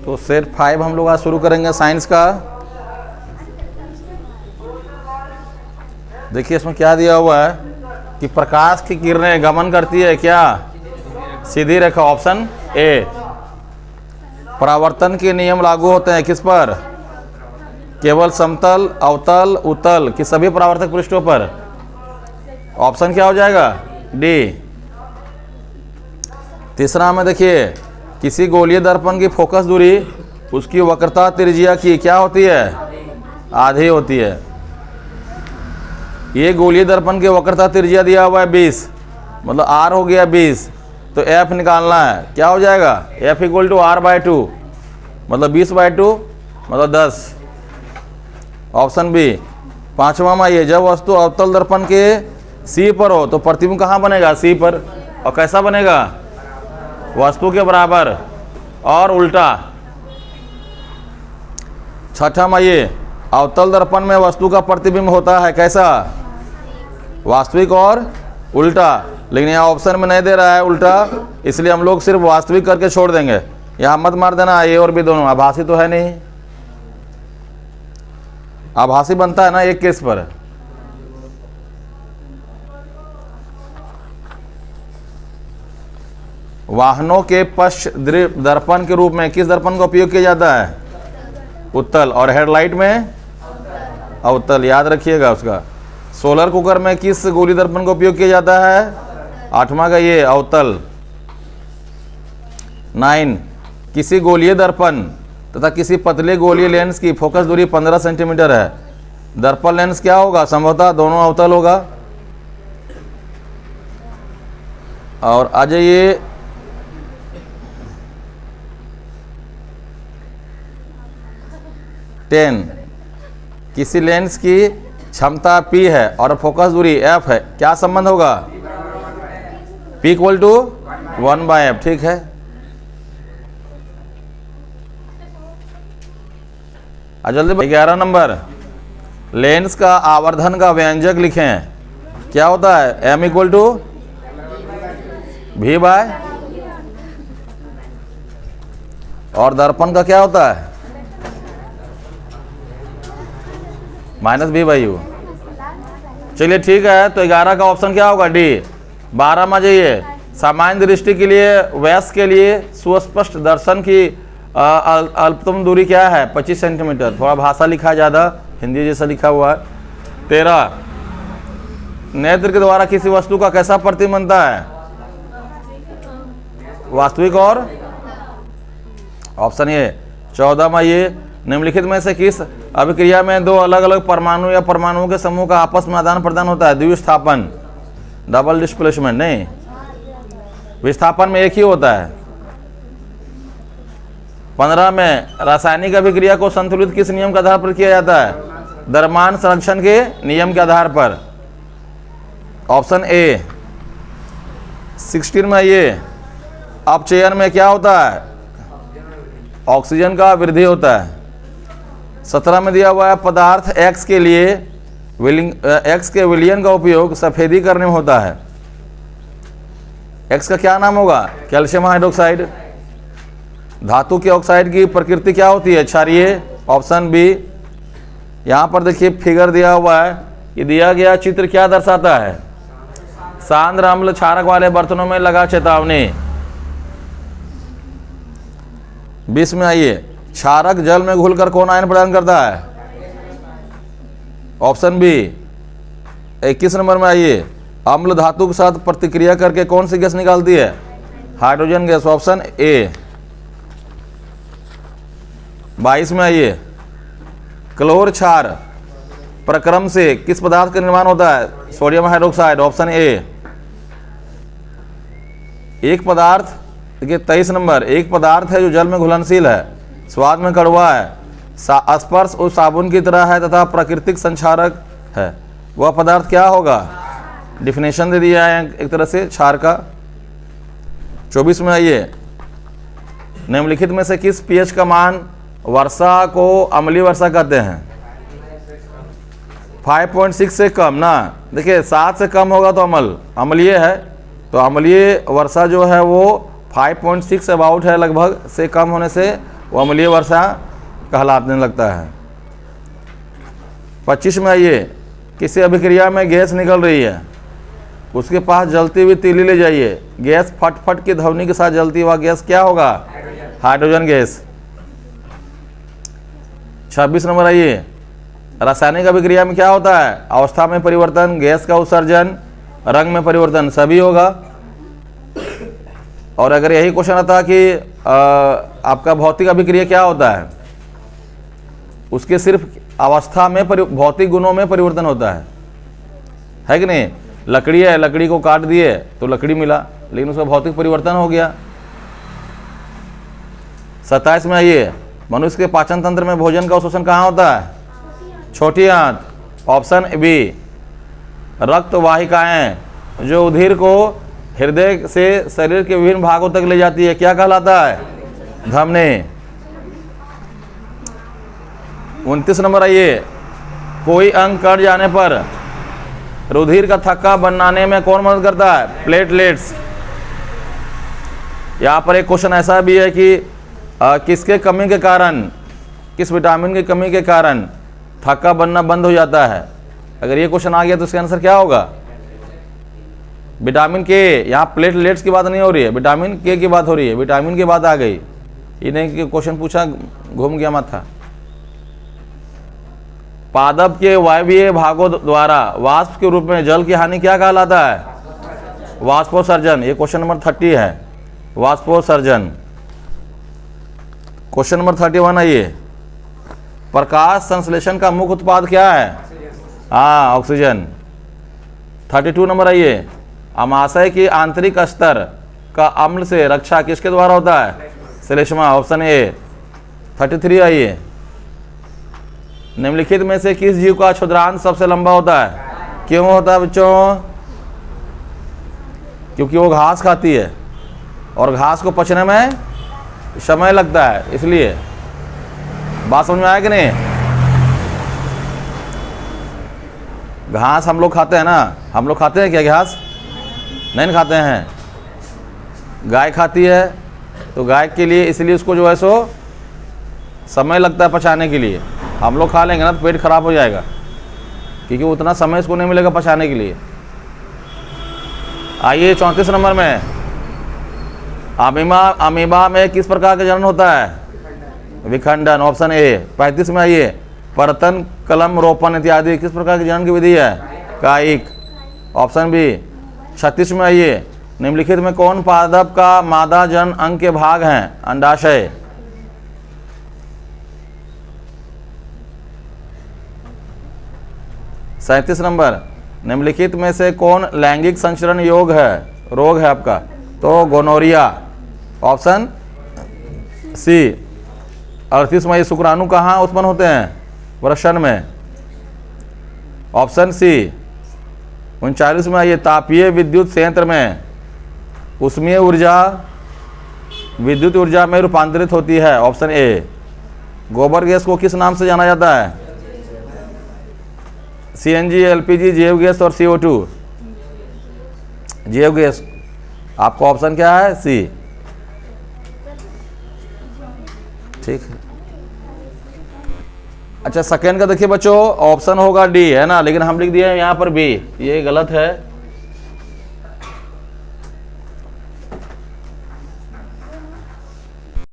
तो सेट 5 हम लोग आज शुरू करेंगे साइंस का। देखिए इसमें क्या दिया हुआ है कि प्रकाश की किरणें गमन करती है क्या, सीधी रेखा, ऑप्शन ए। परावर्तन के नियम लागू होते हैं किस पर, केवल समतल, अवतल, उत्तल की सभी परावर्तक पृष्ठों पर, ऑप्शन क्या हो जाएगा, डी। तीसरा में देखिए, किसी गोलीय दर्पण की फोकस दूरी उसकी वक्रता त्रिज्या की क्या होती है, आधी होती है। ये गोलीय दर्पण की वक्रता त्रिज्या दिया हुआ है 20, मतलब आर हो गया 20, तो एफ निकालना है, क्या हो जाएगा, F equal to R by 2, मतलब 20/2 मतलब 10, ऑप्शन बी। पांचवा में ये, जब वस्तु अवतल दर्पण के सी पर हो तो प्रतिबिंब कहाँ बनेगा, सी पर, और कैसा बनेगा, वस्तु के बराबर और उल्टा। छठा में ये, अवतल दर्पण में वस्तु का प्रतिबिंब होता है कैसा, वास्तविक और उल्टा, लेकिन यहाँ ऑप्शन में नहीं दे रहा है उल्टा, इसलिए हम लोग सिर्फ वास्तविक करके छोड़ देंगे। यहाँ मत मार देना ए और बी दोनों, आभासी तो है नहीं, आभासी बनता है ना एक केस पर। वाहनों के पश्च दर्पण के रूप में किस दर्पण का उपयोग किया जाता है, उत्तल, और हेडलाइट में अवतल, याद रखिएगा उसका। सोलर कुकर में किस गोली दर्पण का उपयोग किया जाता है, 8वां का ये, अवतल। 9, किसी गोलीय दर्पण तथा किसी पतले गोलीय लेंस की फोकस दूरी 15 सेंटीमीटर है, दर्पण लेंस क्या होगा, संभवतः दोनों अवतल होगा। और आ जाइए टेन, किसी लेंस की क्षमता P है और फोकस दूरी F है, क्या संबंध होगा, P इक्वल टू 1/f, ठीक है। जल्दी 11 नंबर, लेंस का आवर्धन का व्यंजक लिखें, क्या होता है, M equal to V by, और दर्पण का क्या होता है, -B/u। चलिए ठीक है, तो 11 का ऑप्शन क्या होगा, डी। 12 में जाइए, सामान्य दृष्टि के लिए वयस्क के लिए सुस्पष्ट दर्शन की अल्पतम दूरी क्या है, 25 सेंटीमीटर, थोड़ा भाषा लिखा ज़्यादा, हिंदी जैसा लिखा हुआ है। 13, नेत्र के द्वारा किसी वस्तु का कैसा प्रतिबिंब बनता है, वास्तविक और, ऑप्शन ए। 14 में ये, निम्नलिखित में से किस अभिक्रिया में दो अलग अलग परमाणु या परमाणुओं के समूह का आपस में आदान प्रदान होता है, द्विविस्थापन, डबल डिस्प्लेसमेंट, नहीं, विस्थापन में एक ही होता है। 15 में, रासायनिक अभिक्रिया को संतुलित किस नियम के आधार पर किया जाता है, द्रव्यमान संरक्षण के नियम के आधार पर, ऑप्शन ए। 16 में ये, अपचयन में क्या होता है, ऑक्सीजन का वृद्धि होता है। 17 में दिया हुआ है, पदार्थ X के लिए X के विलयन का उपयोग सफेदी करने में होता है, X का क्या नाम होगा, कैल्शियम हाइड्रोक्साइड। धातु के ऑक्साइड की प्रकृति क्या होती है, क्षारीय, ऑप्शन बी। यहाँ पर देखिए फिगर दिया हुआ है, ये दिया गया चित्र क्या दर्शाता है, सांद्र अम्ल क्षारक वाले बर्तनों में लगा चेतावनी। 20 में आइए, क्षारक जल में घुलकर कौन आयन प्रदान करता है, ऑप्शन बी। 21 नंबर में आइए, अम्ल धातु के साथ प्रतिक्रिया करके कौन सी गैस निकालती है, हाइड्रोजन गैस, ऑप्शन ए। 22 में आइए, क्लोर क्षार प्रक्रम से किस पदार्थ का निर्माण होता है, सोडियम हाइड्रोक्साइड, ऑप्शन ए। एक पदार्थ, देखिए 23 नंबर, एक पदार्थ है जो जल में घुलनशील है, स्वाद में कड़वा है, स्पर्श उस साबुन की तरह है तथा प्राकृतिक संक्षारक है, वह पदार्थ क्या होगा, डिफिनेशन दे दिया है एक तरह से क्षार का। 24 में आइए, निम्नलिखित में से किस पीएच का मान वर्षा को अम्लीय वर्षा कहते हैं, 5.6 से कम ना, देखिए 7 से कम होगा तो अम्लीय है, तो अम्लीय वर्षा जो है वो 5.6 अबाउट है लगभग, से कम होने से वो अम्लीय वर्षा कहलाने लगता है। 25 में आइए, किसी अभिक्रिया में गैस निकल रही है, उसके पास जलती हुई तीली ले जाइए, गैस फट फट की ध्वनि के साथ जलती हुआ गैस क्या होगा? Hydrogen gas. 26 नंबर आइए, रासायनिक अभिक्रिया में क्या होता है? अवस्था में परिवर्तन, गैस का उत्सर्जन, रंग में परिवर्तन, सभी होगा। और अगर यही क्वेश्चन आता कि आपका भौतिक अभिक्रिया क्या होता है, उसके सिर्फ अवस्था में भौतिक गुणों में परिवर्तन होता है कि नहीं? लकड़ी है, लकड़ी को काट दिए तो लकड़ी मिला, लेकिन उसका भौतिक परिवर्तन हो गया। 27 में आइए, मनुष्य के पाचन तंत्र में भोजन का अवशोषण कहाँ होता है? छोटी आंत। ऑप्शन बी, रक्त वाहिकाएं जो उधिर को हृदय से शरीर के विभिन्न भागों तक ले जाती है, क्या कहलाता है? धमनी। 29 नंबर आइए, कोई अंग कट जाने पर रुधिर का थक्का बनाने में कौन मदद करता है? प्लेटलेट्स। यहाँ पर एक क्वेश्चन ऐसा भी है कि किसके कमी के कारण, किस विटामिन की कमी के कारण थक्का बनना बंद हो जाता है? अगर ये क्वेश्चन आ गया तो इसका आंसर क्या होगा? विटामिन के। यहाँ प्लेटलेट्स की बात नहीं हो रही है, विटामिन के की बात हो रही है। विटामिन की बात आ गई, ये नहीं कि क्वेश्चन पूछा घूम गया माथा। पादप के वायवीय भागों द्वारा वाष्प के रूप में जल की हानि क्या कहलाता है? वाष्पोत्सर्जन। ये क्वेश्चन नंबर 30 है, वाष्पोत्सर्जन। क्वेश्चन नंबर 31 आइए, प्रकाश संश्लेषण का मुख्य उत्पाद क्या है? हाँ, ऑक्सीजन। 32 नंबर आइए, अमाशय की आंतरिक स्तर का अम्ल से रक्षा किसके द्वारा होता है? श्लेष्मा। Option A. 33 आइए, निम्नलिखित में से किस जीव का क्षुद्रांत सबसे लंबा होता है? क्यों होता है बच्चों? क्योंकि वो घास खाती है और घास को पचने में समय लगता है, इसलिए। बात समझ में आया कि नहीं? घास हम लोग खाते हैं ना, हम लोग खाते हैं क्या घास? नहीं खाते हैं। गाय खाती है, तो गाय के लिए इसलिए उसको जो है सो समय लगता है पचाने के लिए। हम लोग खा लेंगे ना तो पेट खराब हो जाएगा, क्योंकि उतना समय इसको नहीं मिलेगा पचाने के लिए। आइए 34 नंबर में, अमीबा में किस प्रकार का जनन होता है? विखंडन। Option A. 35 में आइए, परतन, कलम, रोपण इत्यादि किस प्रकार की जनन की विधि है? कायिक। Option B. 36 में आइए, निम्नलिखित में कौन पादप का मादा जनन अंग के भाग हैं? अंडाशय। 37 नंबर, निम्नलिखित में से कौन लैंगिक संचरण रोग है आपका? तो गोनोरिया। Option C. 38 में, शुक्राणु कहाँ उत्पन्न होते हैं? वृषण में। Option C. 39 में आइए, तापीय विद्युत संयंत्र में उष्मीय ऊर्जा विद्युत ऊर्जा में रूपांतरित होती है। Option A. गोबर गैस को किस नाम से जाना जाता है? सीएनजी, एलपीजी, जैव गैस और CO2। जैव गैस। आपका ऑप्शन क्या है? सी। ठीक है। अच्छा, सेकेंड का देखिए बच्चों, ऑप्शन होगा डी, है ना, लेकिन हम लिख दिए यहाँ पर बी, ये गलत है।